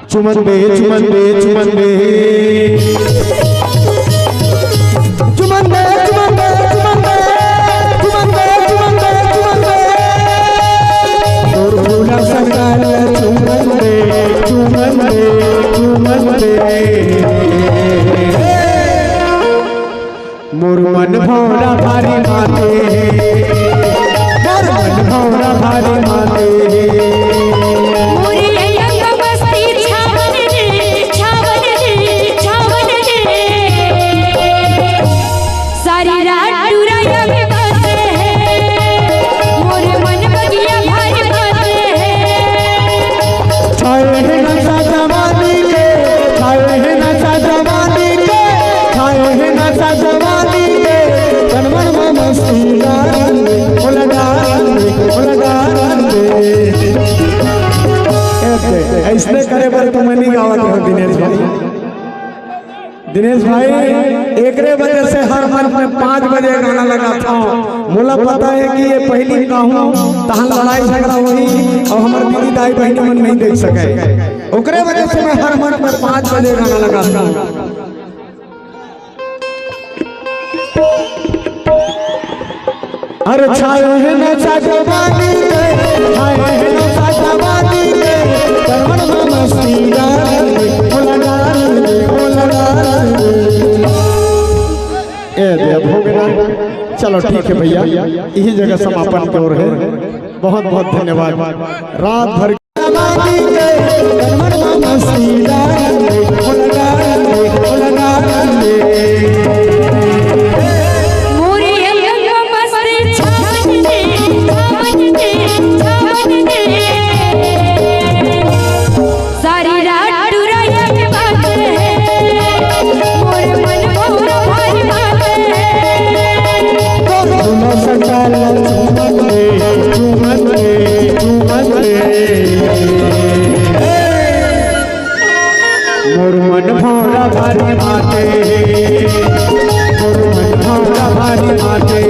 चुमन दे चुमन दे चुमन दे चुमन दे चुमन दे चुमन दे चुमन दे चुमन दे चुमन दे तोर फूला संगाल चुमन दे चुमन दे चुमन दे मोर मन भौरा भारी माते मोर मन भौरा भारी माते ऐसे करे पर तुम नहीं गावत हो दिनेश भाई एक वजह से हर मंथ में 5 बजे गाना लगाता हूँ। मुझे पता है कि ये पहली कहूँ तहाँ लड़ाई झगड़ा वही और हमारे दीदी दाई बहनी मन नहीं देख सके ओकरे वजह से मैं हर मंथ में 5 बजे गाना लगाता हूँ। अरे छाए है ना साजवानी के छाए है ना साजवानी के करवन मस्ती डाल बोला डाल ए दे हो गया। चलो ठीक है भैया यही जगह समापन की ओर है। बहुत बहुत धन्यवाद। रात भर जवानी के करवन मस्ती डाल बोला डाल मोर मन भौरा भारी माते मोर मन भौरा भारी माते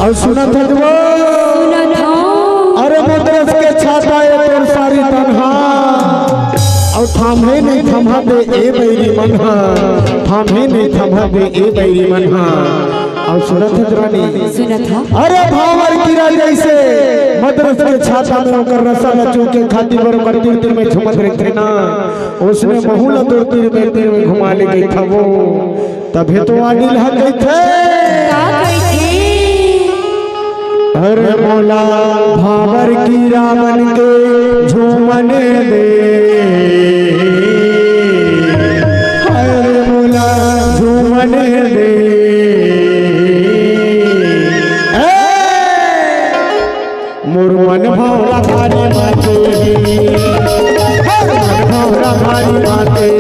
और सुना था जो अरे मद्रस के छाता है तोर सारी तन्हा और थामे नहीं थमा दे ए बैरी मनहा थामे नहीं थमा दे ए बैरी मनहा। और सुना था जरानी सुना था अरे भावर गिरा जैसे मद्रस के छाता में होकर रसा लचू के खाती बर मंदिर तिर में झुमत रहते ना उसने बहुला तोड़ तिर में घुमा ले गई था वो तभी तो आदिल हक गई थे अरे मौला भावर की रामन के झूमन दे अरे मौला झूमन दे मोर मन भौरा भारी माते मन भौरा भारी माते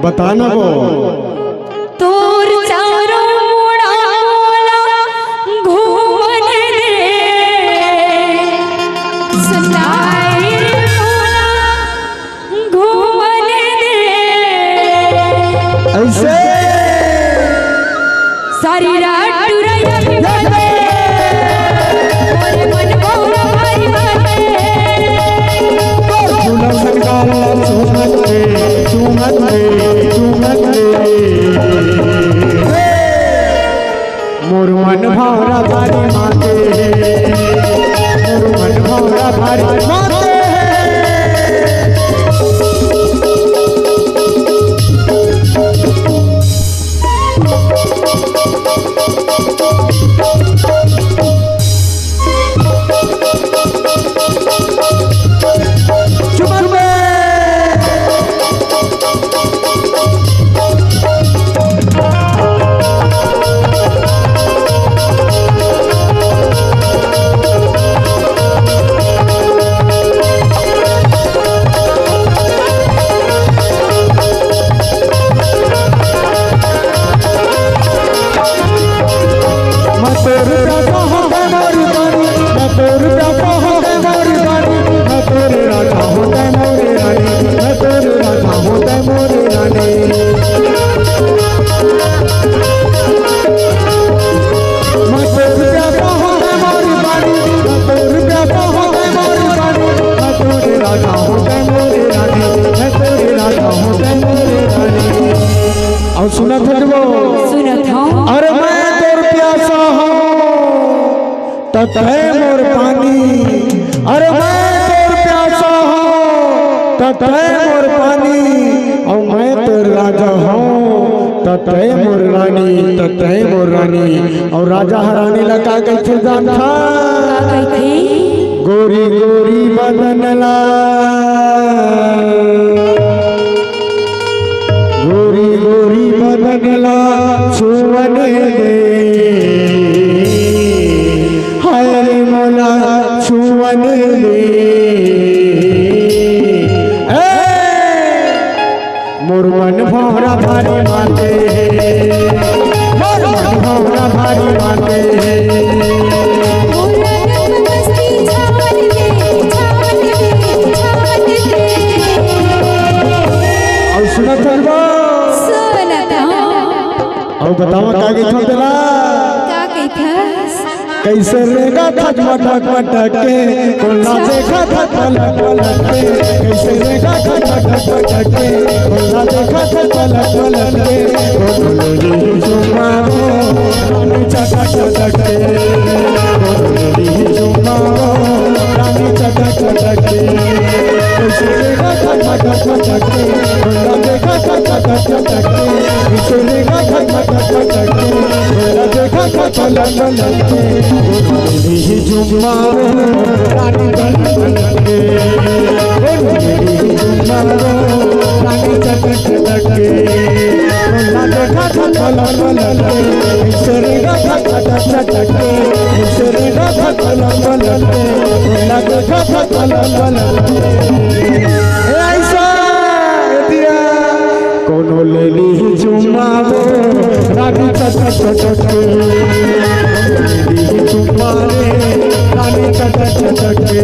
बताना वो तोर चारों मुड़ा घूमन दे सुनाई घूमन दे ऐसे सारी रात मोर मन भौरा भारी माते मोर मन भौरा भारी माते और सुना था अरे मैं तोर प्यासा हूँ ततः मोर पानी अरे मैं तोर प्यासा हूँ ततः मोर पानी और मैं तोर राजा हूँ ततः मोर रानी ततः मोर रानी और राजा हरानी लगा कैसे जान था गोरी गोरी बदनला गोरी गोरी बदनला छुवन दे हाय मोला छुवन दे मोर मन भौरा भारी माते मोर मन भौरा भारी माते और सुना और बतावा का गई था तेला कैसे रेगा थक मटक मटक के कोला देखा थक पलक पलक के कैसे रेगा थक मटक मटक के कोला देखा थक पलक पलक के बोलोली जुमारो रानी चटक चटक के बोलोली जुमारो रानी चटक चटक के कैसे रेगा थक मटक मटक के कोला देखा थक चटक चटक के कैसे रेगा थक मटक मटक के कोला देखा थक पलक पलक के बोलोली जुमारो रानी चटक चटक के बोलोली जुमारो रानी चटक चटक के कोला देखा थक पलक पलक के कैसे रेगा थक चटक चटक के कैसे रेगा थक पलक पलक के कोला देखा थक पलक पलक के ऐसा दिया कोनो ले ली जुमारो रानी चटक चटक के ले ली जुमारे रानी चटक चटक के